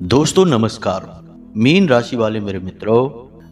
दोस्तों नमस्कार। मीन राशि वाले मेरे मित्रों,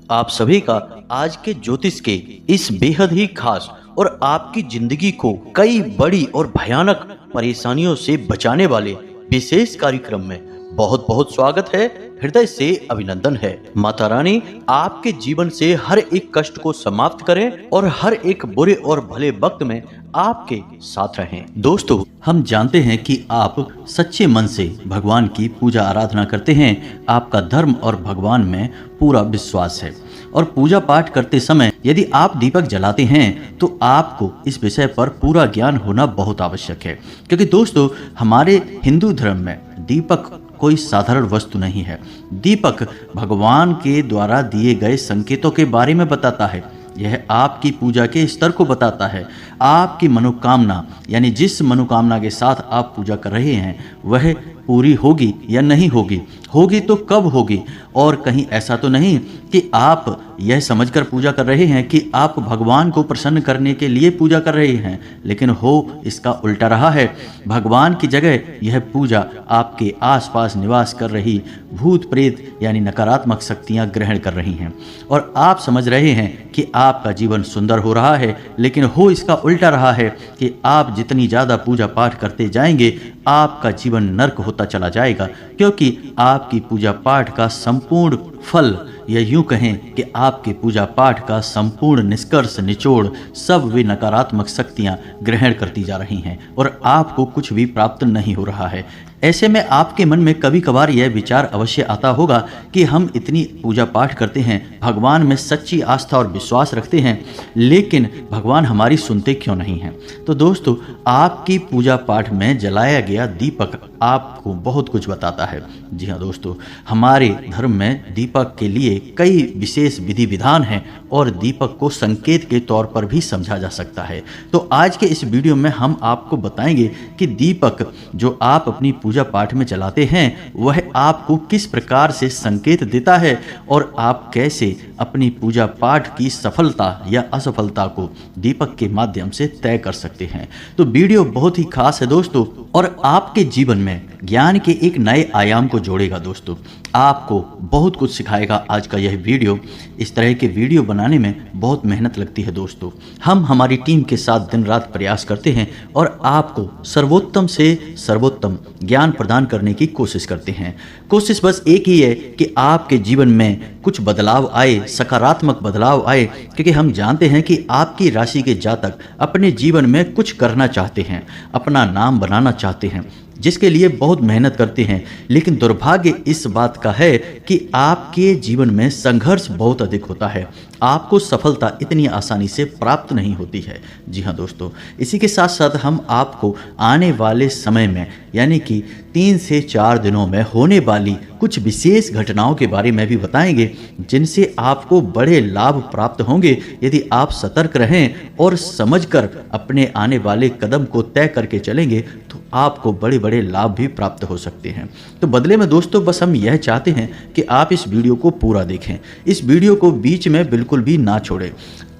आप सभी का आज के ज्योतिष के इस बेहद ही खास और आपकी जिंदगी को कई बड़ी और भयानक परेशानियों से बचाने वाले विशेष कार्यक्रम में बहुत बहुत स्वागत है। हृदय से अभिनंदन है। माता रानी आपके जीवन से हर एक कष्ट को समाप्त करें और हर एक बुरे और भले वक्त में आपके साथ रहें। दोस्तों, हम जानते हैं कि आप सच्चे मन से भगवान की पूजा आराधना करते हैं। आपका धर्म और भगवान में पूरा विश्वास है और पूजा पाठ करते समय यदि आप दीपक जलाते हैं तो आपको इस विषय पर पूरा ज्ञान होना बहुत आवश्यक है, क्योंकि दोस्तों हमारे हिंदू धर्म में दीपक कोई साधारण वस्तु नहीं है। दीपक भगवान के द्वारा दिए गए संकेतों के बारे में बताता है। यह आपकी पूजा के स्तर को बताता है। आपकी मनोकामना यानी जिस मनोकामना के साथ आप पूजा कर रहे हैं वह पूरी होगी या नहीं होगी, होगी तो कब होगी। और कहीं ऐसा तो नहीं कि आप यह समझकर पूजा कर रहे हैं कि आप भगवान को प्रसन्न करने के लिए पूजा कर रहे हैं, लेकिन हो इसका उल्टा रहा है। भगवान की जगह यह पूजा आपके आसपास निवास कर रही भूत प्रेत यानी नकारात्मक शक्तियां ग्रहण कर रही हैं और आप समझ रहे हैं कि आपका जीवन सुंदर हो रहा है, लेकिन हो इसका उल्टा रहा है कि आप जितनी ज़्यादा पूजा पाठ करते जाएंगे आपका जीवन नर्क होता चला जाएगा, क्योंकि आपकी पूजा पाठ का संपूर्ण फल या यूं कहें कि आपके पूजा पाठ का संपूर्ण निष्कर्ष निचोड़ सब वे नकारात्मक शक्तियां ग्रहण करती जा रही हैं और आपको कुछ भी प्राप्त नहीं हो रहा है। ऐसे में आपके मन में कभी कभार यह विचार अवश्य आता होगा कि हम इतनी पूजा पाठ करते हैं, भगवान में सच्ची आस्था और विश्वास रखते हैं, लेकिन भगवान हमारी सुनते क्यों नहीं हैं। तो दोस्तों, आपकी पूजा पाठ में जलाया गया दीपक आपको बहुत कुछ बताता है। जी हाँ दोस्तों, हमारे धर्म में दीपक के लिए कई विशेष विधि विधान हैं और दीपक को संकेत के तौर पर भी समझा जा सकता है। तो आज के इस वीडियो में हम आपको बताएंगे कि दीपक जो आप अपनी पूजा पाठ में जलाते हैं वह आपको किस प्रकार से संकेत देता है और आप कैसे अपनी पूजा पाठ की सफलता या असफलता को दीपक के माध्यम से तय कर सकते हैं। तो वीडियो बहुत ही खास है दोस्तों और आपके जीवन में ज्ञान के एक नए आयाम को जोड़ेगा। दोस्तों, आपको बहुत कुछ सिखाएगा आज का यह वीडियो। इस तरह के वीडियो बनाने में बहुत मेहनत लगती है दोस्तों। हम हमारी टीम के साथ दिन रात प्रयास करते हैं और आपको सर्वोत्तम से सर्वोत्तम ज्ञान प्रदान करने की कोशिश करते हैं। कोशिश बस एक ही है कि आपके जीवन में कुछ बदलाव आए, सकारात्मक बदलाव आए, क्योंकि हम जानते हैं कि आपकी राशि के जातक अपने जीवन में कुछ करना चाहते हैं, अपना नाम बनाना चाहते हैं, जिसके लिए बहुत मेहनत करते हैं, लेकिन दुर्भाग्य इस बात का है कि आपके जीवन में संघर्ष बहुत अधिक होता है। आपको सफलता इतनी आसानी से प्राप्त नहीं होती है। जी हाँ दोस्तों, इसी के साथ साथ हम आपको आने वाले समय में यानी कि 3 से 4 दिनों में होने वाली कुछ विशेष घटनाओं के बारे में भी बताएंगे, जिनसे आपको बड़े लाभ प्राप्त होंगे यदि आप सतर्क रहें और समझकर अपने आने वाले कदम को तय करके चलेंगे तो आपको बड़े बड़े लाभ भी प्राप्त हो सकते हैं। तो बदले में दोस्तों बस हम यह चाहते हैं कि आप इस वीडियो को पूरा देखें, इस वीडियो को बीच में बिल्कुल भी ना छोड़ें,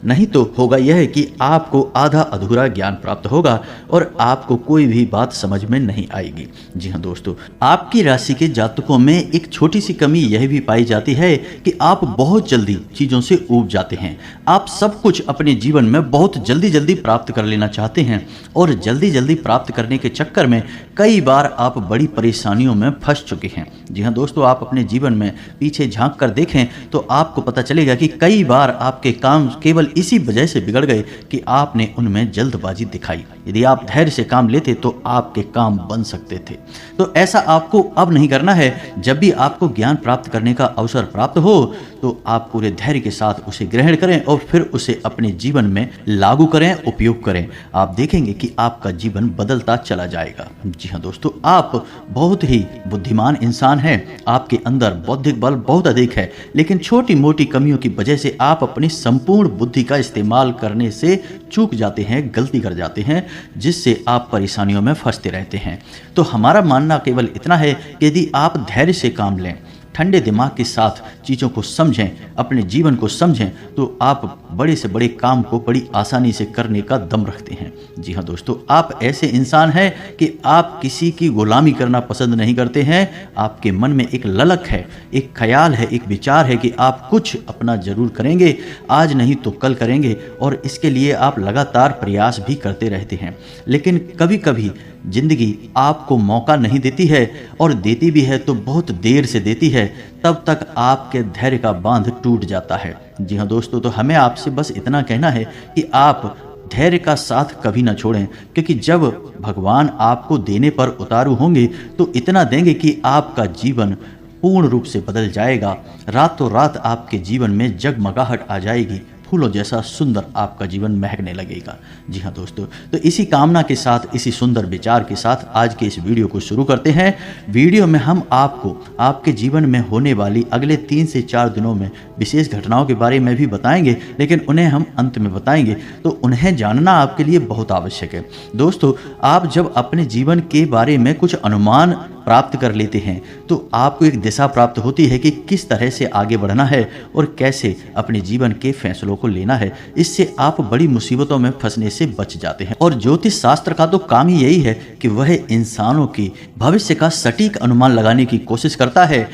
नहीं तो होगा यह कि आपको आधा अधूरा ज्ञान प्राप्त होगा और आपको कोई भी बात समझ में नहीं आएगी। जी हाँ दोस्तों, आपकी राशि के जातकों में एक छोटी सी कमी यह भी पाई जाती है कि आप बहुत जल्दी चीज़ों से ऊब जाते हैं। आप सब कुछ अपने जीवन में बहुत जल्दी जल्दी प्राप्त कर लेना चाहते हैं और जल्दी जल्दी प्राप्त करने के चक्कर में कई बार आप बड़ी परेशानियों में फंस चुके हैं। जी हाँ दोस्तों, आप अपने जीवन में पीछे झांक कर देखें तो आपको पता चलेगा कि कई बार आपके काम केवल इसी वजह से बिगड़ गए कि आपने उनमें जल्दबाजी दिखाई। यदि आप धैर्य से काम लेते तो आपके काम बन सकते थे। तो ऐसा आपको अब नहीं करना है। जब भी आपको ज्ञान प्राप्त करने का अवसर प्राप्त हो तो आप पूरे धैर्य के साथ उसे ग्रहण करें और फिर उसे अपने जीवन में लागू करें, उपयोग करें। आप देखेंगे कि आपका जीवन बदलता चला जाएगा। जी हाँ दोस्तों, आप बहुत ही बुद्धिमान इंसान हैं, आपके अंदर बौद्धिक बल बहुत अधिक है, लेकिन छोटी मोटी कमियों की वजह से आप अपनी संपूर्ण बुद्धि का इस्तेमाल करने से चूक जाते हैं, गलती कर जाते हैं, जिससे आप परेशानियों में फंसते रहते हैं। तो हमारा मानना केवल इतना है कि यदि आप धैर्य से काम लें, ठंडे दिमाग के साथ चीज़ों को समझें, अपने जीवन को समझें, तो आप बड़े से बड़े काम को बड़ी आसानी से करने का दम रखते हैं। जी हाँ दोस्तों, आप ऐसे इंसान हैं कि आप किसी की गुलामी करना पसंद नहीं करते हैं। आपके मन में एक ललक है, एक ख्याल है, एक विचार है कि आप कुछ अपना जरूर करेंगे, आज नहीं तो कल करेंगे, और इसके लिए आप लगातार प्रयास भी करते रहते हैं। लेकिन कभी कभी जिंदगी आपको मौका नहीं देती है, और देती भी है तो बहुत देर से देती है, तब तक आपके धैर्य का बांध टूट जाता है। जी हाँ दोस्तों, तो हमें आपसे बस इतना कहना है कि आप धैर्य का साथ कभी ना छोड़ें, क्योंकि जब भगवान आपको देने पर उतारू होंगे तो इतना देंगे कि आपका जीवन पूर्ण रूप से बदल जाएगा। रातों रात आपके जीवन में जगमगाहट आ जाएगी, फूलों जैसा सुंदर आपका जीवन महकने लगेगा। जी हाँ दोस्तों, तो इसी कामना के साथ, इसी सुंदर विचार के साथ आज के इस वीडियो को शुरू करते हैं। वीडियो में हम आपको आपके जीवन में होने वाली अगले 3 से 4 दिनों में विशेष घटनाओं के बारे में भी बताएंगे, लेकिन उन्हें हम अंत में बताएंगे, तो उन्हें जानना आपके लिए बहुत आवश्यक है। दोस्तों, आप जब अपने जीवन के बारे में कुछ अनुमान प्राप्त कर लेते हैं तो आपको एक दिशा प्राप्त होती है कि किस तरह से आगे बढ़ना है और कैसे अपने जीवन के फैसलों को लेना है। इससे आप बड़ी मुसीबतों में फंसने से बच जाते हैं। और ज्योतिष शास्त्र का तो काम ही यही है कि वह इंसानों की भविष्य का सटीक अनुमान लगाने की कोशिश करता है।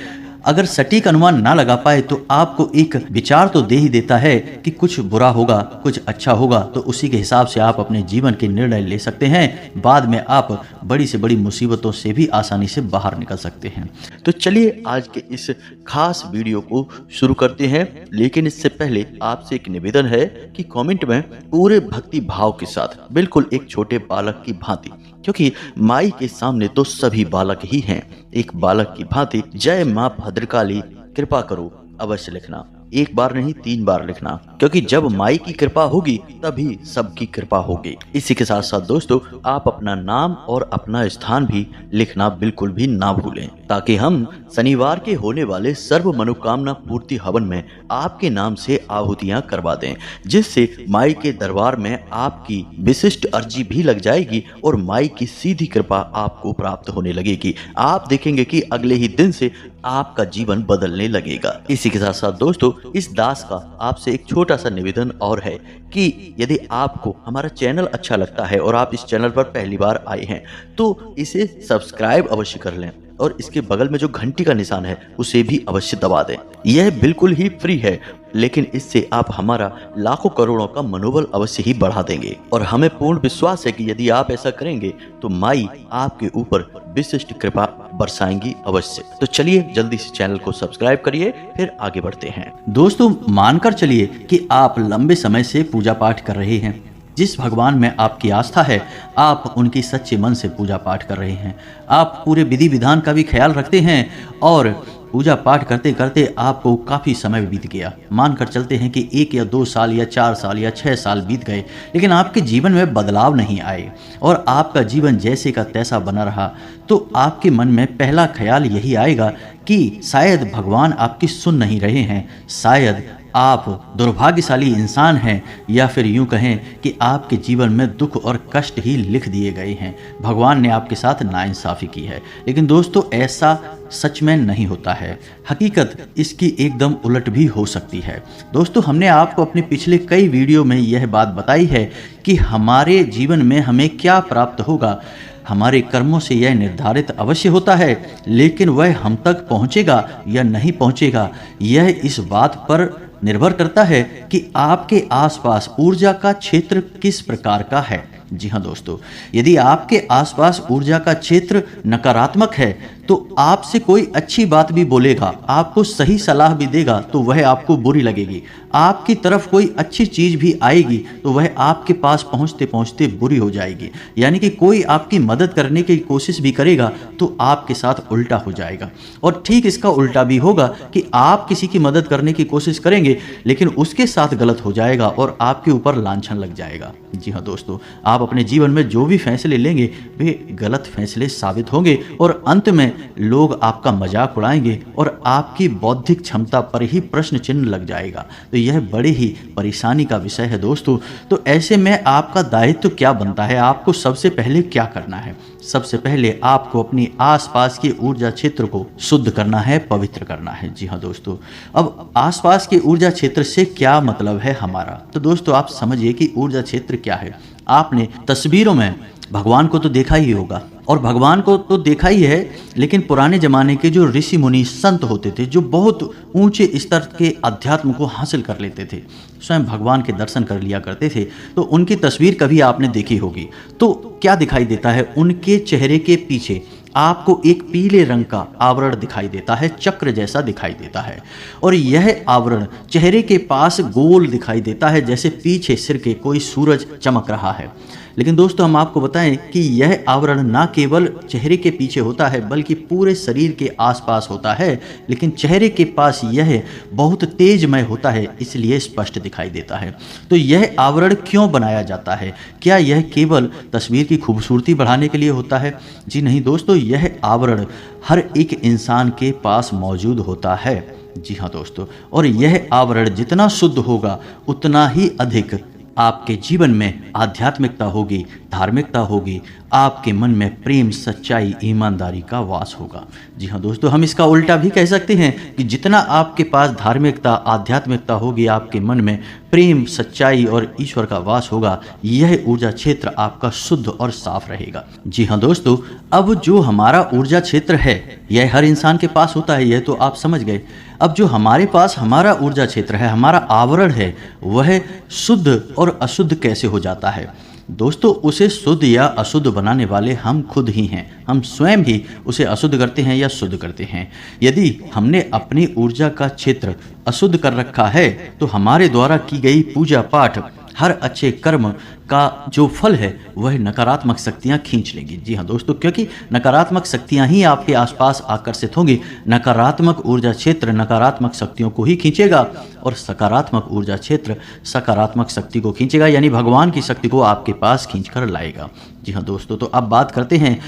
अगर सटीक अनुमान ना लगा पाए तो आपको एक विचार तो दे ही देता है कि कुछ बुरा होगा, कुछ अच्छा होगा, तो उसी के हिसाब से आप अपने जीवन के निर्णय ले सकते हैं। बाद में आप बड़ी से बड़ी मुसीबतों से भी आसानी से बाहर निकल सकते हैं। तो चलिए आज के इस खास वीडियो को शुरू करते हैं, लेकिन इससे पहले आपसे एक निवेदन है कि कमेंट में पूरे भक्ति भाव के साथ, बिल्कुल एक छोटे बालक की भांति, क्योंकि माई के सामने तो सभी बालक ही हैं, एक बालक की भांति जय मां भद्रकाली कृपा करो अवश्य लिखना। एक बार नहीं 3 बार लिखना, क्योंकि जब माई की कृपा होगी तभी सबकी कृपा होगी। इसी के साथ साथ दोस्तों, आप अपना नाम और अपना स्थान भी लिखना बिल्कुल भी ना भूलें, ताकि हम शनिवार के होने वाले सर्व मनोकामना पूर्ति हवन में आपके नाम से आहुतियां करवा दें, जिससे माई के दरबार में आपकी विशिष्ट अर्जी भी लग जाएगी और माई की सीधी कृपा आपको प्राप्त होने लगेगी। आप देखेंगे कि अगले ही दिन से आपका जीवन बदलने लगेगा। इसी के साथ साथ दोस्तों, इस दास का आपसे एक छोटा सा निवेदन और है कि यदि आपको हमारा चैनल अच्छा लगता है और आप इस चैनल पर पहली बार आए हैं तो इसे सब्सक्राइब अवश्य कर लें, और इसके बगल में जो घंटी का निशान है उसे भी अवश्य दबा दें। यह बिल्कुल ही फ्री है, लेकिन इससे आप हमारा लाखों करोड़ों का मनोबल अवश्य ही बढ़ा देंगे, और हमें पूर्ण विश्वास है कि यदि आप ऐसा करेंगे तो माई आपके ऊपर विशिष्ट कृपा बरसाएंगी अवश्य। तो चलिए जल्दी से चैनल को सब्सक्राइब करिए, फिर आगे बढ़ते हैं। दोस्तों, मानकर चलिए कि आप लंबे समय से पूजा पाठ कर रहे हैं। जिस भगवान में आपकी आस्था है, आप उनकी सच्चे मन से पूजा पाठ कर रहे हैं। आप पूरे विधि विधान का भी ख्याल रखते हैं, और पूजा पाठ करते करते आपको काफ़ी समय बीत गया। मानकर चलते हैं कि 1 या 2 साल या 4 साल या 6 साल बीत गए, लेकिन आपके जीवन में बदलाव नहीं आए और आपका जीवन जैसे का तैसा बना रहा, तो आपके मन में पहला ख्याल यही आएगा कि शायद भगवान आपकी सुन नहीं रहे हैं, शायद आप दुर्भाग्यशाली इंसान हैं, या फिर यूं कहें कि आपके जीवन में दुख और कष्ट ही लिख दिए गए हैं। भगवान ने आपके साथ नाइंसाफ़ी की है। लेकिन दोस्तों, ऐसा सच में नहीं होता है। हकीकत इसकी एकदम उलट भी हो सकती है। दोस्तों, हमने आपको अपने पिछले कई वीडियो में यह बात बताई है कि हमारे जीवन में हमें क्या प्राप्त होगा। हमारे कर्मों से यह निर्धारित अवश्य होता है, लेकिन वह हम तक पहुंचेगा या नहीं पहुंचेगा, यह इस बात पर निर्भर करता है कि आपके आसपास ऊर्जा का क्षेत्र किस प्रकार का है। जी हाँ दोस्तों, यदि आपके आसपास ऊर्जा का क्षेत्र नकारात्मक है तो आपसे कोई अच्छी बात भी बोलेगा, आपको सही सलाह भी देगा तो वह आपको बुरी लगेगी। आपकी तरफ कोई अच्छी चीज़ भी आएगी तो वह आपके पास पहुंचते पहुंचते बुरी हो जाएगी। यानी कि कोई आपकी मदद करने की कोशिश भी करेगा तो आपके साथ उल्टा हो जाएगा। और ठीक इसका उल्टा भी होगा कि आप किसी की मदद करने की कोशिश करेंगे, लेकिन उसके साथ गलत हो जाएगा और आपके ऊपर लांछन लग जाएगा। जी हाँ दोस्तों, आप अपने जीवन में जो भी फैसले लेंगे वे गलत फैसले साबित होंगे और अंत में लोग आपका मजाक उड़ाएंगे और आपकी बौद्धिक क्षमता पर ही प्रश्न चिन्ह लग जाएगा। तो यह बड़े ही परेशानी का विषय है दोस्तों। तो ऐसे में आपका दायित्व क्या बनता है, आपको सबसे पहले क्या करना है? सबसे पहले आपको अपनी आसपास के ऊर्जा क्षेत्र को शुद्ध करना है, पवित्र करना है। जी हाँ दोस्तों, अब आसपास के ऊर्जा क्षेत्र से क्या मतलब है हमारा? तो दोस्तों आप समझिए कि ऊर्जा क्षेत्र क्या है। आपने तस्वीरों में भगवान को तो देखा ही होगा, और भगवान को तो देखा ही है, लेकिन पुराने जमाने के जो ऋषि मुनि संत होते थे, जो बहुत ऊंचे स्तर के अध्यात्म को हासिल कर लेते थे, स्वयं भगवान के दर्शन कर लिया करते थे, तो उनकी तस्वीर कभी आपने देखी होगी। तो क्या दिखाई देता है? उनके चेहरे के पीछे आपको एक पीले रंग का आवरण दिखाई देता है, चक्र जैसा दिखाई देता है, और यह आवरण चेहरे के पास गोल दिखाई देता है, जैसे पीछे सिर के कोई सूरज चमक रहा है। लेकिन दोस्तों हम आपको बताएं कि यह आवरण ना केवल चेहरे के पीछे होता है, बल्कि पूरे शरीर के आसपास होता है, लेकिन चेहरे के पास यह बहुत तेजमय होता है, इसलिए स्पष्ट दिखाई देता है। तो यह आवरण क्यों बनाया जाता है? क्या यह केवल तस्वीर की खूबसूरती बढ़ाने के लिए होता है? जी नहीं दोस्तों, यह आवरण हर एक इंसान के पास मौजूद होता है। जी हाँ दोस्तों, और यह आवरण जितना शुद्ध होगा उतना ही अधिक आपके जीवन में आध्यात्मिकता होगी, धार्मिकता होगी, आपके मन में प्रेम, सच्चाई, ईमानदारी का वास होगा। जी हाँ दोस्तों, हम इसका उल्टा भी कह सकते हैं कि जितना आपके पास धार्मिकता, आध्यात्मिकता होगी, आपके मन में प्रेम, सच्चाई और ईश्वर का वास होगा, यह ऊर्जा क्षेत्र आपका शुद्ध और साफ रहेगा। जी हाँ दोस्तों, अब जो हमारा ऊर्जा क्षेत्र है यह हर इंसान के पास होता है, यह तो आप समझ गए। अब जो हमारे पास हमारा ऊर्जा क्षेत्र है, हमारा आवरण है, वह शुद्ध और अशुद्ध कैसे हो जाता है? दोस्तों उसे शुद्ध या अशुद्ध बनाने वाले हम खुद ही हैं। हम स्वयं ही उसे अशुद्ध करते हैं या शुद्ध करते हैं। यदि हमने अपनी ऊर्जा का क्षेत्र अशुद्ध कर रखा है तो हमारे द्वारा की गई पूजा पाठ, हर अच्छे कर्म का जो फल है वह नकारात्मक शक्तियां खींच लेंगी। जी हाँ दोस्तों, क्योंकि नकारात्मक शक्तियां ही आपके आसपास आकर्षित होंगी। नकारात्मक ऊर्जा क्षेत्र नकारात्मक शक्तियों को ही खींचेगा और सकारात्मक ऊर्जा क्षेत्र सकारात्मक शक्ति को खींचेगा, यानी भगवान की शक्ति को आपके पास खींच कर लाएगा। जी हाँ दोस्तों, तो अब बात करते हैं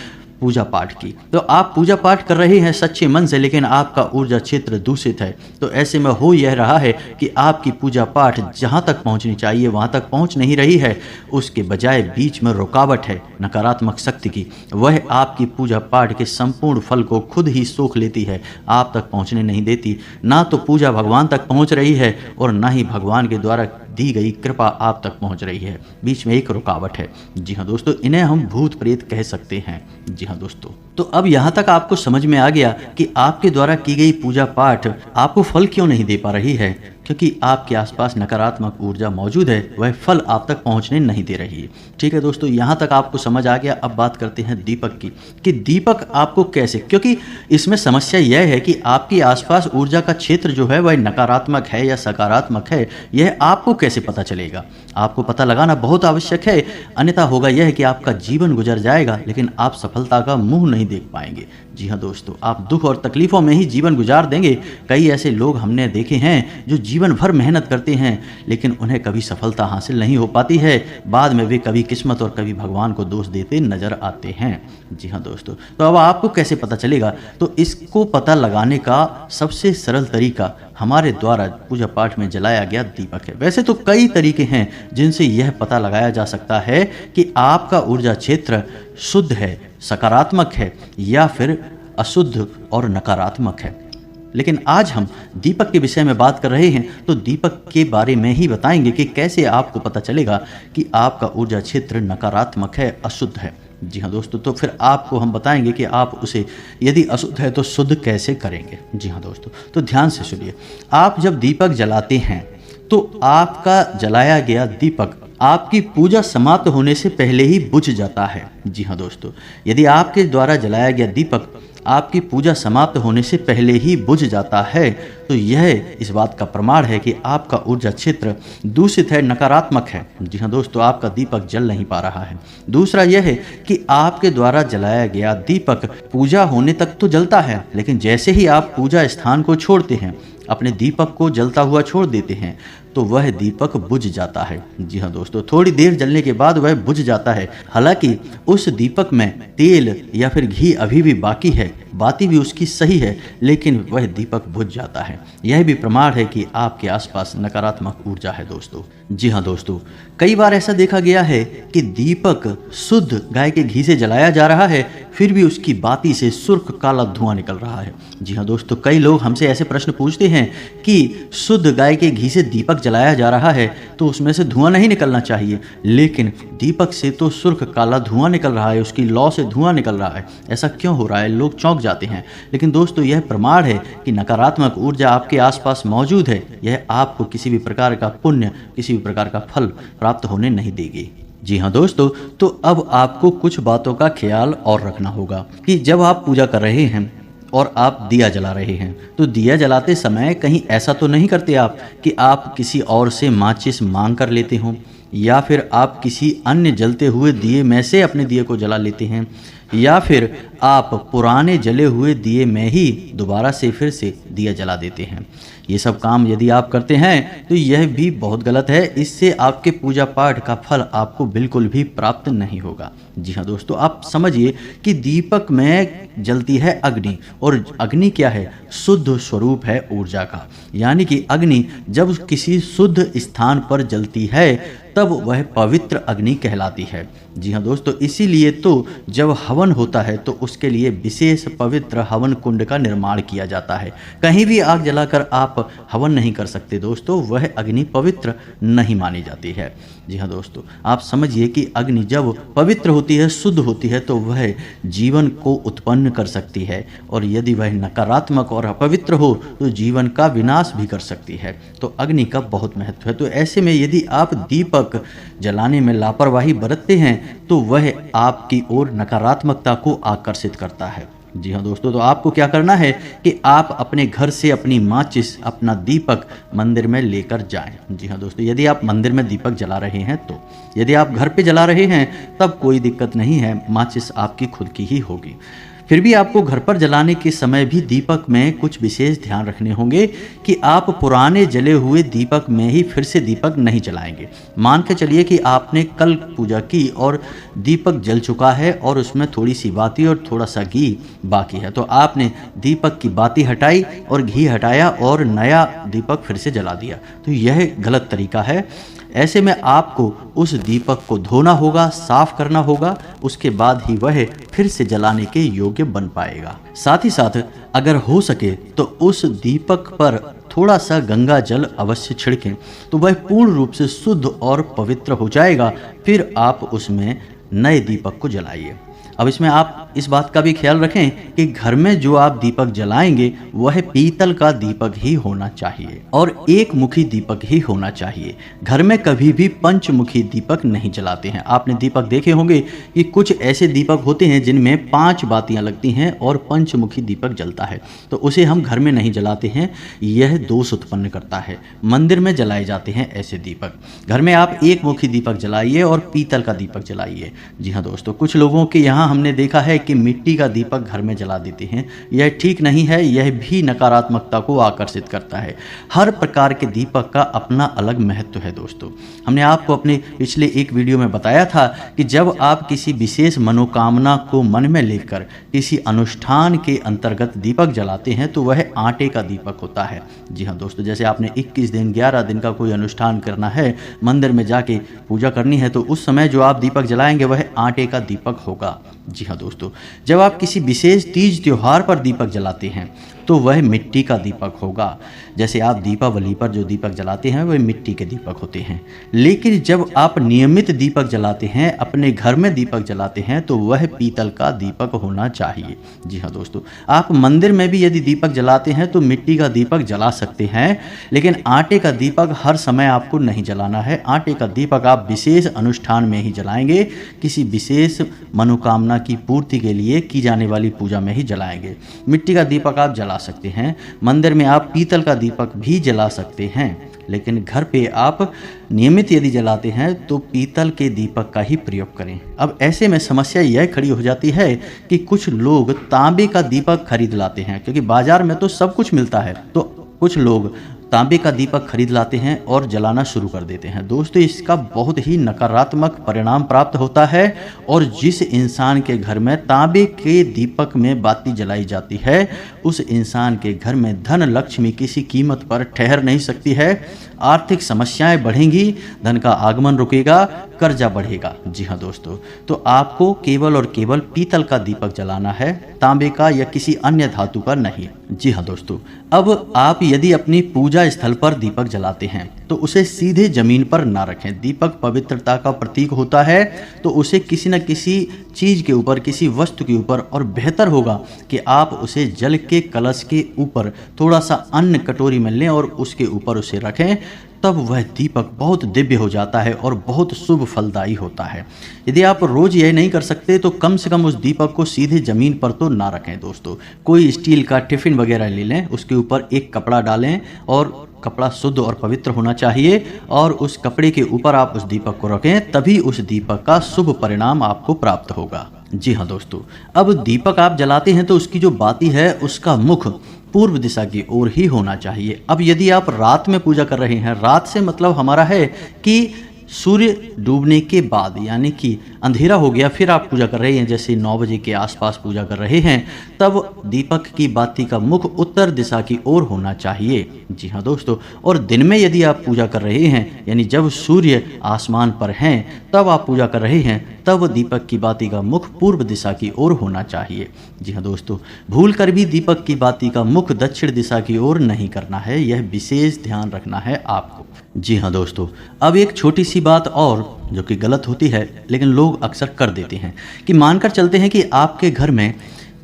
पूजा पाठ की। तो आप पूजा पाठ कर रहे हैं सच्चे मन से, लेकिन आपका ऊर्जा क्षेत्र दूषित है। तो ऐसे में हो यह रहा है कि आपकी पूजा पाठ जहां तक पहुंचनी चाहिए वहां तक पहुंच नहीं रही है, उसके बजाय बीच में रुकावट है नकारात्मक शक्ति की। वह आपकी पूजा पाठ के संपूर्ण फल को खुद ही सोख लेती है, आप तक पहुंचने नहीं देती। ना तो पूजा भगवान तक पहुंच रही है और ना ही भगवान के द्वारा दी गई कृपा आप तक पहुंच रही है। बीच में एक रुकावट है। जी हाँ दोस्तों, इन्हें हम भूत प्रेत कह सकते हैं। जी हाँ दोस्तों, तो अब यहाँ तक आपको समझ में आ गया कि आपके द्वारा की गई पूजा पाठ आपको फल क्यों नहीं दे पा रही है, क्योंकि आपके आसपास नकारात्मक ऊर्जा मौजूद है, वह फल आप तक पहुंचने नहीं दे रही है। ठीक है दोस्तों, यहाँ तक आपको समझ आ गया। अब बात करते हैं दीपक की, कि दीपक आपको कैसे, क्योंकि इसमें समस्या यह है कि आपके आसपास ऊर्जा का क्षेत्र जो है वह नकारात्मक है या सकारात्मक है, यह आपको कैसे पता चलेगा? आपको पता लगाना बहुत आवश्यक है, अन्यथा होगा यह कि आपका जीवन गुजर जाएगा लेकिन आप सफलता का मुंह नहीं देख पाएंगे। जी हाँ दोस्तों, आप दुख और तकलीफों में ही जीवन गुजार देंगे। कई ऐसे लोग हमने देखे हैं जो जीवन भर मेहनत करते हैं लेकिन उन्हें कभी सफलता हासिल नहीं हो पाती है। बाद में वे कभी किस्मत और कभी भगवान को दोष देते नजर आते हैं। जी हाँ दोस्तों, तो अब आपको कैसे पता चलेगा? तो इसको पता लगाने का सबसे सरल तरीका हमारे द्वारा पूजा पाठ में जलाया गया दीपक है। वैसे तो कई तरीके हैं जिनसे यह पता लगाया जा सकता है कि आपका ऊर्जा क्षेत्र शुद्ध है, सकारात्मक है या फिर अशुद्ध और नकारात्मक है, लेकिन आज हम दीपक के विषय में बात कर रहे हैं, तो दीपक के बारे में ही बताएंगे कि कैसे आपको पता चलेगा कि आपका ऊर्जा क्षेत्र नकारात्मक है, अशुद्ध है। जी हाँ दोस्तों, तो फिर आपको हम बताएंगे कि आप उसे यदि अशुद्ध है तो शुद्ध कैसे करेंगे। जी हाँ दोस्तों, तो ध्यान से सुनिए। आप जब दीपक जलाते हैं तो आपका जलाया गया दीपक आपकी पूजा समाप्त होने से पहले ही बुझ जाता है। जी हाँ दोस्तों, यदि आपके द्वारा जलाया गया दीपक आपकी पूजा समाप्त होने से पहले ही बुझ जाता है तो यह इस बात का प्रमाण है कि आपका ऊर्जा क्षेत्र दूषित है, नकारात्मक है। जी हाँ दोस्तों, आपका दीपक जल नहीं पा रहा है। दूसरा यह है कि आपके द्वारा जलाया गया दीपक पूजा होने तक तो जलता है, लेकिन जैसे ही आप पूजा स्थान को छोड़ते हैं, अपने दीपक को जलता हुआ छोड़ देते हैं, तो वह दीपक बुझ जाता है। जी हाँ दोस्तों, थोड़ी देर जलने के बाद वह बुझ जाता है। हालांकि उस दीपक में तेल या फिर घी अभी भी बाकी है, बाती भी उसकी सही है, लेकिन वह दीपक बुझ जाता है। यह भी प्रमाण है कि आपके आसपास नकारात्मक ऊर्जा है दोस्तों। जी हाँ दोस्तों, कई बार ऐसा देखा गया है कि दीपक शुद्ध गाय के घी से जलाया जा रहा है, फिर भी उसकी बाती से सुर्ख काला धुआं निकल रहा है। जी हाँ दोस्तों, कई लोग हमसे ऐसे प्रश्न पूछते हैं कि शुद्ध गाय के घी से दीपक जलाया जा रहा है तो उसमें से धुआं नहीं निकलना चाहिए, लेकिन दीपक से तो सुर्ख काला धुआं निकल रहा है, उसकी लौ से धुआं निकल रहा है। ऐसा क्यों हो रहा है? लोग चौंक जाते हैं। लेकिन दोस्तों, यह प्रमाण है कि नकारात्मक ऊर्जा आपके आसपास मौजूद है। यह आपको किसी भी प्रकार का पुण्य, किसी भी प्रकार का फल प्राप्त होने नहीं देगी। जी हाँ दोस्तों, तो अब आपको कुछ बातों का ख्याल और रखना होगा कि जब आप पूजा कर रहे हैं और आप दिया जला रहे हैं, तो दिया जलाते समय कहीं ऐसा तो नहीं करते आप कि आप किसी और से माचिस मांग कर लेते हो, या फिर आप किसी अन्य जलते हुए दिए में से अपने दिए को जला लेते हैं, या फिर आप पुराने जले हुए दिए में ही दोबारा से फिर से दिया जला देते हैं। ये सब काम यदि आप करते हैं तो यह भी बहुत गलत है। इससे आपके पूजा पाठ का फल आपको बिल्कुल भी प्राप्त नहीं होगा। जी हाँ दोस्तों, आप समझिए कि दीपक में जलती है अग्नि, और अग्नि क्या है? शुद्ध स्वरूप है ऊर्जा का। यानी कि अग्नि जब किसी शुद्ध स्थान पर जलती है तब वह पवित्र अग्नि कहलाती है। जी हाँ दोस्तों, इसीलिए तो जब हवन होता है तो उसके लिए विशेष पवित्र हवन कुंड का निर्माण किया जाता है। कहीं भी आग जलाकर आप हवन नहीं कर सकते दोस्तों, वह अग्नि पवित्र नहीं मानी जाती है। जी हाँ दोस्तों, आप समझिए कि अग्नि जब पवित्र होती है, शुद्ध होती है, तो वह जीवन को उत्पन्न कर सकती है, और यदि वह नकारात्मक और अपवित्र हो तो जीवन का विनाश भी कर सकती है। तो अग्नि का बहुत महत्व है। तो ऐसे में यदि आप दीपक जलाने में लापरवाही बरतते हैं तो वह आपकी ओर नकारात्मकता को आकर्षित करता है। जी हाँ दोस्तों, तो आपको क्या करना है कि आप अपने घर से अपनी माचिस, अपना दीपक मंदिर में लेकर जाएं। जी हाँ दोस्तों, यदि आप मंदिर में दीपक जला रहे हैं तो, यदि आप घर पे जला रहे हैं तब कोई दिक्कत नहीं है, माचिस आपकी खुद की ही होगी। फिर भी आपको घर पर जलाने के समय भी दीपक में कुछ विशेष ध्यान रखने होंगे कि आप पुराने जले हुए दीपक में ही फिर से दीपक नहीं जलाएंगे। मान के चलिए कि आपने कल पूजा की और दीपक जल चुका है और उसमें थोड़ी सी बाती और थोड़ा सा घी बाकी है, तो आपने दीपक की बाती हटाई और घी हटाया और नया दीपक फिर से जला दिया, तो यह गलत तरीका है। ऐसे में आपको उस दीपक को धोना होगा, साफ करना होगा, उसके बाद ही वह फिर से जलाने के योग्य बन पाएगा। साथ ही साथ अगर हो सके तो उस दीपक पर थोड़ा सा गंगा जल अवश्य छिड़कें, तो वह पूर्ण रूप से शुद्ध और पवित्र हो जाएगा। फिर आप उसमें नए दीपक को जलाइए। अब इसमें आप इस बात का भी ख्याल रखें कि घर में जो आप दीपक जलाएंगे वह पीतल का दीपक ही होना चाहिए और एक मुखी दीपक ही होना चाहिए। घर में कभी भी पंचमुखी दीपक नहीं जलाते हैं। आपने दीपक देखे होंगे कि कुछ ऐसे दीपक होते हैं जिनमें 5 बातियां लगती हैं और पंचमुखी दीपक जलता है, तो उसे हम घर में नहीं जलाते हैं। यह दोष उत्पन्न करता है। मंदिर में जलाए जाते हैं ऐसे दीपक। घर में आप एक मुखी दीपक जलाइए और पीतल का दीपक जलाइए। जी हाँ दोस्तों, कुछ लोगों के यहाँ हमने देखा है कि मिट्टी का दीपक घर में जला देते हैं। यह ठीक नहीं है, यह भी नकारात्मकता को आकर्षित करता है। हर प्रकार के दीपक का अपना अलग महत्व है दोस्तों। हमने आपको अपने पिछले एक वीडियो में बताया था कि जब आप किसी विशेष मनोकामना को मन में लेकर किसी अनुष्ठान के अंतर्गत दीपक जलाते हैं तो वह आटे का दीपक होता है। जी हाँ दोस्तों, जैसे आपने 21 दिन 11 दिन का कोई अनुष्ठान करना है, मंदिर में जाके पूजा करनी है, तो उस समय जो आप दीपक जलाएंगे वह आटे का दीपक होगा। जी हाँ दोस्तों, जब आप किसी विशेष तीज त्योहार पर दीपक जलाते हैं तो वह मिट्टी का दीपक होगा। जैसे आप दीपावली पर जो दीपक जलाते हैं वह मिट्टी के दीपक होते हैं। लेकिन जब आप नियमित दीपक जलाते हैं, अपने घर में दीपक जलाते हैं, तो वह पीतल का दीपक होना चाहिए। जी हाँ दोस्तों, आप मंदिर में भी यदि दीपक जलाते हैं तो मिट्टी का दीपक जला सकते हैं, लेकिन आटे का दीपक हर समय आपको नहीं जलाना है। आटे का दीपक आप विशेष अनुष्ठान में ही जलाएंगे, किसी विशेष मनोकामना की पूर्ति के लिए की जाने वाली पूजा में ही जलाएंगे। मिट्टी का दीपक आप जला सकते हैं, मंदिर में आप पीतल का दीपक भी जला सकते हैं, लेकिन घर पे आप नियमित यदि जलाते हैं तो पीतल के दीपक का ही प्रयोग करें। अब ऐसे में समस्या यह खड़ी हो जाती है कि कुछ लोग तांबे का दीपक खरीद लाते हैं, क्योंकि बाजार में तो सब कुछ मिलता है, तो कुछ लोग तांबे का दीपक खरीद लाते हैं और जलाना शुरू कर देते हैं। दोस्तों, इसका बहुत ही नकारात्मक परिणाम प्राप्त होता है और जिस इंसान के घर में तांबे के दीपक में बाती जलाई जाती है, उस इंसान के घर में धन लक्ष्मी किसी कीमत पर ठहर नहीं सकती है। आर्थिक समस्याएं बढ़ेंगी, धन का आगमन रुकेगा, कर्जा बढ़ेगा। जी हाँ दोस्तों, तो आपको केवल और केवल पीतल का दीपक जलाना है, तांबे का या किसी अन्य धातु का नहीं। जी हाँ दोस्तों, अब आप यदि अपनी पूजा स्थल पर दीपक जलाते हैं तो उसे सीधे जमीन पर ना रखें। दीपक पवित्रता का प्रतीक होता है, तो उसे किसी न किसी चीज के ऊपर, किसी वस्तु के ऊपर, और बेहतर होगा कि आप उसे जल के कलश के ऊपर थोड़ा सा अन्न कटोरी में लें और उसके ऊपर उसे रखें। तब वह दीपक बहुत दिव्य हो जाता है और बहुत शुभ फलदायी होता है। यदि आप रोज यह नहीं कर सकते तो कम से कम उस दीपक को सीधे जमीन पर तो ना रखें। दोस्तों, कोई स्टील का टिफिन वगैरह ले लें, उसके ऊपर एक कपड़ा डालें और कपड़ा शुद्ध और पवित्र होना चाहिए, और उस कपड़े के ऊपर आप उस दीपक को रखें, तभी उस दीपक का शुभ परिणाम आपको प्राप्त होगा। जी हाँ दोस्तों, अब दीपक आप जलाते हैं तो उसकी जो बाती है उसका मुख पूर्व दिशा की ओर ही होना चाहिए। अब यदि आप रात में पूजा कर रहे हैं, रात से मतलब हमारा है कि सूर्य डूबने के बाद, यानी कि अंधेरा हो गया, फिर आप पूजा कर रहे हैं, जैसे 9 बजे के आसपास पूजा कर रहे हैं, तब दीपक की बाती का मुख उत्तर दिशा की ओर होना चाहिए। जी हाँ दोस्तों, और दिन में यदि आप पूजा कर रहे हैं, यानी जब सूर्य आसमान पर हैं तब आप पूजा कर रहे हैं, तब दीपक की बाती का मुख पूर्व दिशा की ओर होना चाहिए। जी हाँ दोस्तों, भूल कर भी दीपक की बाती का मुख दक्षिण दिशा की ओर नहीं करना है, यह विशेष ध्यान रखना है आपको। जी हाँ दोस्तों, अब एक छोटी सी बात और जो कि गलत होती है लेकिन लोग अक्सर कर देते हैं, कि मानकर चलते हैं कि आपके घर में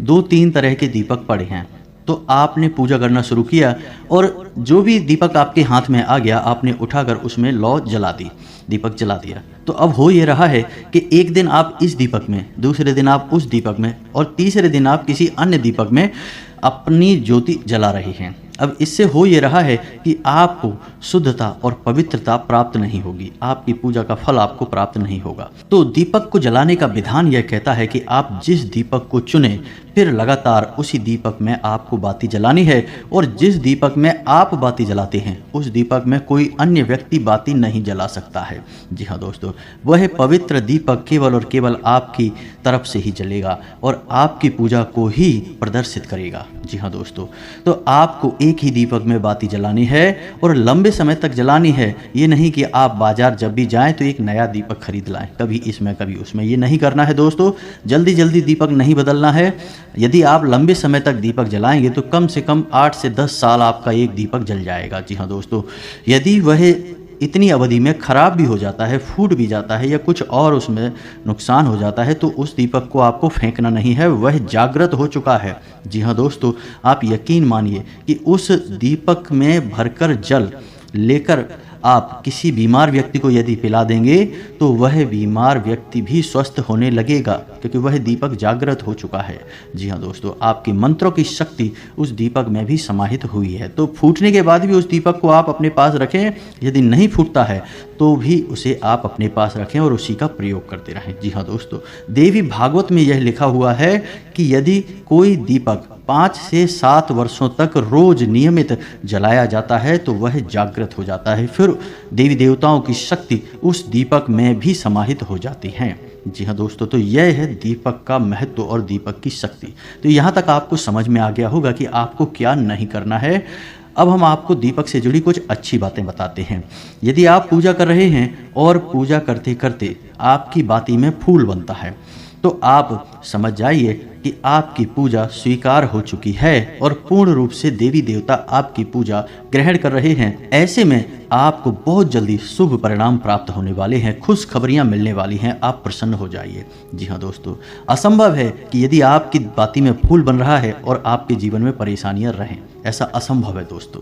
2-3 तरह के दीपक पड़े हैं, तो आपने पूजा करना शुरू किया और जो भी दीपक आपके हाथ में आ गया आपने उठाकर उसमें लौ जला दी, दीपक जला दिया। तो अब हो ये रहा है कि एक दिन आप इस दीपक में, दूसरे दिन आप उस दीपक में, और तीसरे दिन आप किसी अन्य दीपक में अपनी ज्योति जला रहे हैं। अब इससे हो ये रहा है कि आपको शुद्धता और पवित्रता प्राप्त नहीं होगी, आपकी पूजा का फल आपको प्राप्त नहीं होगा। तो दीपक को जलाने का विधान यह कहता है कि आप जिस दीपक को चुने, फिर लगातार उसी दीपक में आपको बाती जलानी है, और जिस दीपक में आप बाती जलाते हैं उस दीपक में कोई अन्य व्यक्ति बाती नहीं जला सकता है। जी हाँ दोस्तों, वह पवित्र दीपक केवल और केवल आपकी तरफ से ही जलेगा और आपकी पूजा को ही प्रदर्शित करेगा। जी हाँ दोस्तों, तो आपको एक ही दीपक में बाती जलानी है और लंबे समय तक जलानी है। ये नहीं कि आप बाजार जब भी जाएं तो एक नया दीपक खरीद लाएं, कभी इसमें कभी उसमें, ये नहीं करना है दोस्तों। जल्दी जल्दी दीपक नहीं बदलना है। यदि आप लंबे समय तक दीपक जलाएंगे तो कम से कम 8 से 10 साल आपका एक दीपक जल जाएगा। जी हाँ दोस्तों, यदि वह इतनी अवधि में खराब भी हो जाता है, फूट भी जाता है या कुछ और उसमें नुकसान हो जाता है, तो उस दीपक को आपको फेंकना नहीं है, वह जागृत हो चुका है। जी हाँ दोस्तों, आप यकीन मानिए कि उस दीपक में भरकर जल लेकर आप किसी बीमार व्यक्ति को यदि पिला देंगे तो वह बीमार व्यक्ति भी स्वस्थ होने लगेगा, क्योंकि वह दीपक जागृत हो चुका है। जी हाँ दोस्तों, आपके मंत्रों की शक्ति उस दीपक में भी समाहित हुई है। तो फूटने के बाद भी उस दीपक को आप अपने पास रखें, यदि नहीं फूटता है तो भी उसे आप अपने पास रखें और उसी का प्रयोग करते रहें। जी हाँ दोस्तों, देवी भागवत में यह लिखा हुआ है कि यदि कोई दीपक 5 से 7 वर्षों तक रोज नियमित जलाया जाता है तो वह जागृत हो जाता है, फिर देवी देवताओं की शक्ति उस दीपक में भी समाहित हो जाती है। जी हाँ दोस्तों, तो यह है दीपक का महत्व और दीपक की शक्ति। तो यहाँ तक आपको समझ में आ गया होगा कि आपको क्या नहीं करना है। अब हम आपको दीपक से जुड़ी कुछ अच्छी बातें बताते हैं। यदि आप पूजा कर रहे हैं और पूजा करते करते आपकी बाती में फूल बनता है तो आप समझ जाइए कि आपकी पूजा स्वीकार हो चुकी है और पूर्ण रूप से देवी देवता आपकी पूजा ग्रहण कर रहे हैं। ऐसे में आपको बहुत जल्दी शुभ परिणाम प्राप्त होने वाले हैं, खुश खबरियां मिलने वाली हैं, आप प्रसन्न हो जाइए। जी हाँ दोस्तों, असंभव है कि यदि आपकी बाती में फूल बन रहा है और आपके जीवन में परेशानियां रहें, ऐसा असंभव है दोस्तों।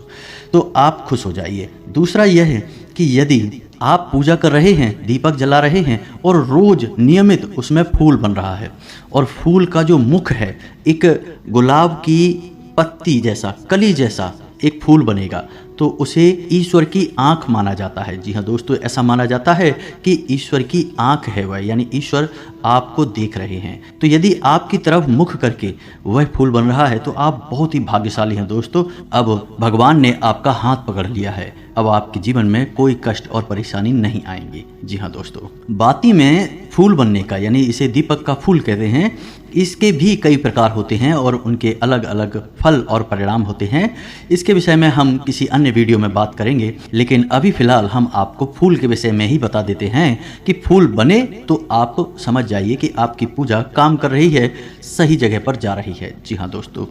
तो आप खुश हो जाइए। दूसरा यह है कि यदि आप पूजा कर रहे हैं, दीपक जला रहे हैं और रोज नियमित उसमें फूल बन रहा है और फूल का जो मुख है एक गुलाब की पत्ती जैसा, कली जैसा एक फूल बनेगा, तो उसे ईश्वर की आंख माना जाता है। जी हाँ दोस्तों, ऐसा माना जाता है कि ईश्वर की आंख है वह, यानी ईश्वर आपको देख रहे हैं। तो यदि आपकी तरफ मुख करके वह फूल बन रहा है तो आप बहुत ही भाग्यशाली हैं दोस्तों। अब भगवान ने आपका हाथ पकड़ लिया है, अब आपके जीवन में कोई कष्ट और परेशानी नहीं आएंगी। जी हाँ दोस्तों, बाती में फूल बनने का, यानी इसे दीपक का फूल कहते हैं, इसके भी कई प्रकार होते हैं और उनके अलग अलग फल और परिणाम होते हैं। इसके विषय में हम किसी अन्य वीडियो में बात करेंगे, लेकिन अभी फिलहाल हम आपको फूल के विषय में ही बता देते हैं कि फूल बने तो आप समझ जाइए कि आपकी पूजा काम कर रही है, सही जगह पर जा रही है। जी हाँ दोस्तों,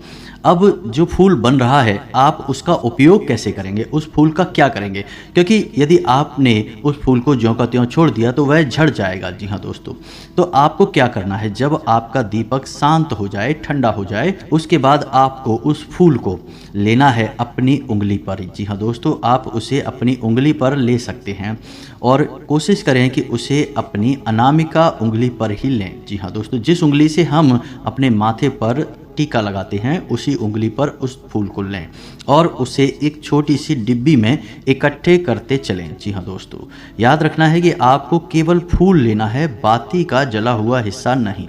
अब जो फूल बन रहा है आप उसका उपयोग कैसे करेंगे, उस फूल का क्या करेंगे, क्योंकि यदि आपने उस फूल को ज्यों का त्यों छोड़ दिया तो वह झड़ जाएगा। जी हाँ दोस्तों, तो आपको क्या करना है, जब आपका दीपक शांत हो जाए, ठंडा हो जाए, उसके बाद आपको उस फूल को लेना है अपनी उंगली पर। जी हाँ दोस्तों, आप उसे अपनी उंगली पर ले सकते हैं और कोशिश करें कि उसे अपनी अनामिका उंगली पर ही लें। जी हाँ दोस्तों, जिस उंगली से हम अपने माथे पर टीका लगाते हैं उसी उंगली पर उस फूल को लें और उसे एक छोटी सी डिब्बी में इकट्ठे करते चलें। जी हाँ दोस्तों, याद रखना है कि आपको केवल फूल लेना है, बाती का जला हुआ हिस्सा नहीं।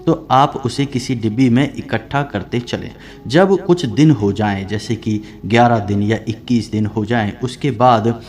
तो आप उसे किसी डिब्बी में इकट्ठा करते चलें। जब कुछ दिन हो जाएं, जैसे कि 11 दिन या 21 दिन हो जाएं, उसके बाद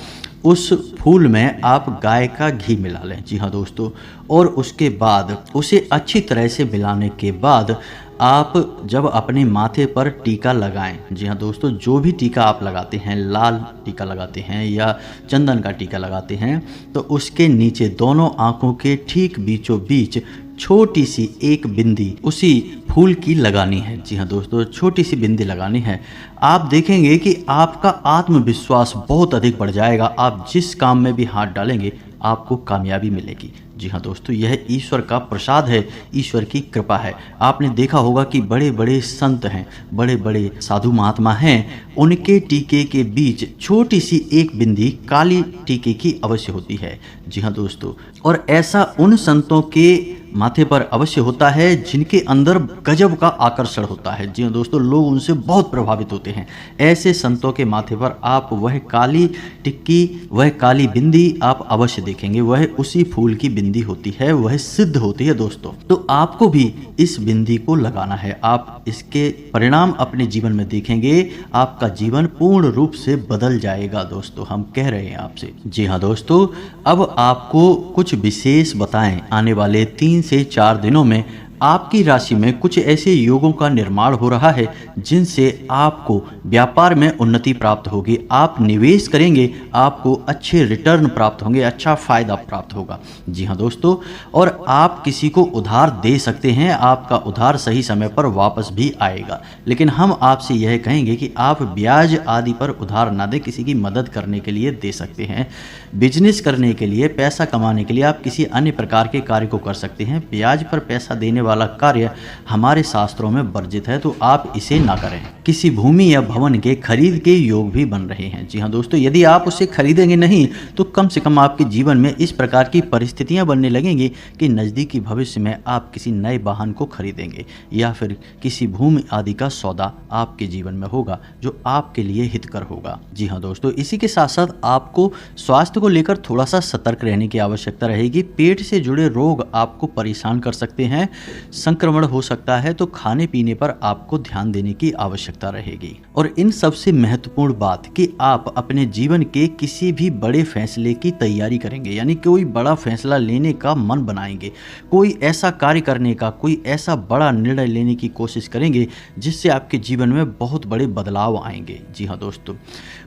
उस फूल में आप गाय का घी मिला लें। जी हाँ दोस्तों, और उसके बाद उसे अच्छी तरह से मिलाने के बाद आप जब अपने माथे पर टीका लगाएं, जी हाँ दोस्तों, जो भी टीका आप लगाते हैं, लाल टीका लगाते हैं या चंदन का टीका लगाते हैं, तो उसके नीचे दोनों आंखों के ठीक बीचों बीच छोटी सी एक बिंदी उसी फूल की लगानी है। जी हाँ दोस्तों, छोटी सी बिंदी लगानी है। आप देखेंगे कि आपका आत्मविश्वास बहुत अधिक बढ़ जाएगा। आप जिस काम में भी हाथ डालेंगे आपको कामयाबी मिलेगी। जी हाँ दोस्तों, यह ईश्वर का प्रसाद है, ईश्वर की कृपा है। आपने देखा होगा कि बड़े बड़े संत हैं, बड़े बड़े साधु महात्मा हैं, उनके टीके के बीच छोटी सी एक बिंदी काली टीके की अवश्य होती है। जी हाँ दोस्तों, और ऐसा उन संतों के माथे पर अवश्य होता है जिनके अंदर गजब का आकर्षण होता है। जी हाँ दोस्तों, लोग उनसे बहुत प्रभावित होते हैं। ऐसे संतों के माथे पर आप वह काली टिक्की, वह काली बिंदी आप अवश्य देखेंगे। वह उसी फूल की बिंदी होती है, वह सिद्ध होती है दोस्तों। तो आपको भी इस बिंदी को लगाना है। आप इसके परिणाम अपने जीवन में देखेंगे, आपका जीवन पूर्ण रूप से बदल जाएगा दोस्तों, हम कह रहे हैं आपसे। जी हाँ दोस्तों, अब आपको कुछ विशेष बताएं, आने वाले 3 से 4 दिनों में आपकी राशि में कुछ ऐसे योगों का निर्माण हो रहा है जिनसे आपको व्यापार में उन्नति प्राप्त होगी। आप निवेश करेंगे, आपको अच्छे रिटर्न प्राप्त होंगे, अच्छा फायदा प्राप्त होगा। जी हाँ दोस्तों, और आप किसी को उधार दे सकते हैं, आपका उधार सही समय पर वापस भी आएगा। लेकिन हम आपसे यह कहेंगे कि आप ब्याज आदि पर उधार ना दें, किसी की मदद करने के लिए दे सकते हैं। बिजनेस करने के लिए, पैसा कमाने के लिए आप किसी अन्य प्रकार के कार्य को कर सकते हैं। ब्याज पर पैसा देने वाला कार्य हमारे शास्त्रों में वर्जित है, तो आप इसे ना करें। किसी भूमि या भवन के खरीद के योग भी बन रहे हैं। जी हाँ दोस्तों, यदि आप उसे खरीदेंगे नहीं तो कम से कम आपके जीवन में इस प्रकार की परिस्थितियां बनने लगेंगी कि नज़दीकी भविष्य में आप किसी नए वाहन को खरीदेंगे या फिर किसी भूमि आदि का सौदा आपके जीवन में होगा जो आपके लिए हितकर होगा। जी हाँ दोस्तों, इसी के साथ साथ आपको स्वास्थ्य को लेकर थोड़ा सा सतर्क रहने की आवश्यकता रहेगी। पेट से जुड़े रोग आपको परेशान कर सकते हैं, संक्रमण हो सकता है, तो खाने पीने पर आपको ध्यान देने की आवश्यकता रहेगी। और इन सबसे महत्वपूर्ण बात कि आप अपने जीवन के किसी भी बड़े फैसले की तैयारी करेंगे, यानी कोई बड़ा फैसला लेने का मन बनाएंगे, कोई ऐसा कार्य करने का, कोई ऐसा बड़ा निर्णय लेने की कोशिश करेंगे जिससे आपके जीवन में बहुत बड़े बदलाव आएंगे। जी हाँ दोस्तों,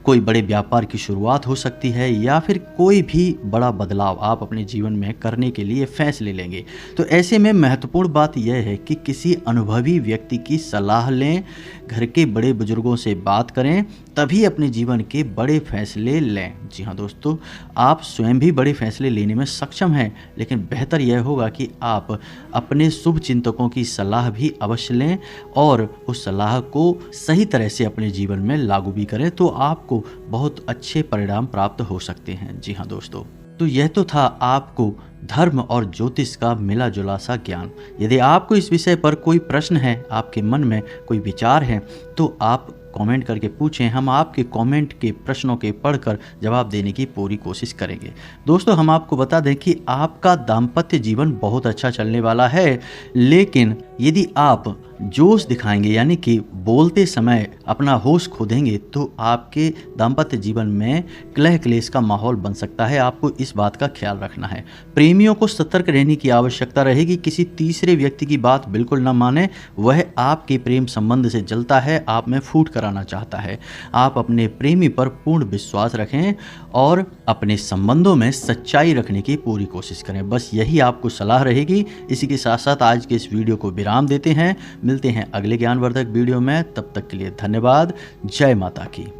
कोई बड़े व्यापार की शुरुआत हो सकती है या फिर कोई भी बड़ा बदलाव आप अपने जीवन में करने के लिए फैसले लेंगे। तो ऐसे में महत्वपूर्ण बात यह है कि किसी अनुभवी व्यक्ति की सलाह लें, घर के बड़े बुजुर्गों से बात करें, तभी अपने जीवन के बड़े फैसले लें। जी हाँ दोस्तों, आप स्वयं भी बड़े फैसले लेने में सक्षम हैं, लेकिन बेहतर यह होगा कि आप अपने शुभ चिंतकों की सलाह भी अवश्य लें और उस सलाह को सही तरह से अपने जीवन में लागू भी करें, तो आपको बहुत अच्छे परिणाम प्राप्त हो सकते हैं। जी हाँ दोस्तों, तो यह तो था आपको धर्म और ज्योतिष का मिला जुला सा ज्ञान। यदि आपको इस विषय पर कोई प्रश्न है, आपके मन में कोई विचार है, तो आप कमेंट करके पूछें, हम आपके कमेंट के प्रश्नों के पढ़कर जवाब देने की पूरी कोशिश करेंगे। दोस्तों, हम आपको बता दें कि आपका दाम्पत्य जीवन बहुत अच्छा चलने वाला है, लेकिन यदि आप जोश दिखाएंगे यानी कि बोलते समय अपना होश खो देंगे तो आपके दाम्पत्य जीवन में कलह क्लेश का माहौल बन सकता है। आपको इस बात का ख्याल रखना है। प्रेमियों को सतर्क रहने की आवश्यकता रहेगी। किसी तीसरे व्यक्ति की बात बिल्कुल न माने, वह आपके प्रेम संबंध से जलता है, आप में फूट कराना चाहता है। आप अपने प्रेमी पर पूर्ण विश्वास रखें और अपने संबंधों में सच्चाई रखने की पूरी कोशिश करें। बस यही आपको सलाह रहेगी। इसी के साथ साथ आज के इस वीडियो को विराम देते हैं। मिलते हैं अगले ज्ञानवर्धक वीडियो में। तब तक के लिए धन्यवाद। जय माता की।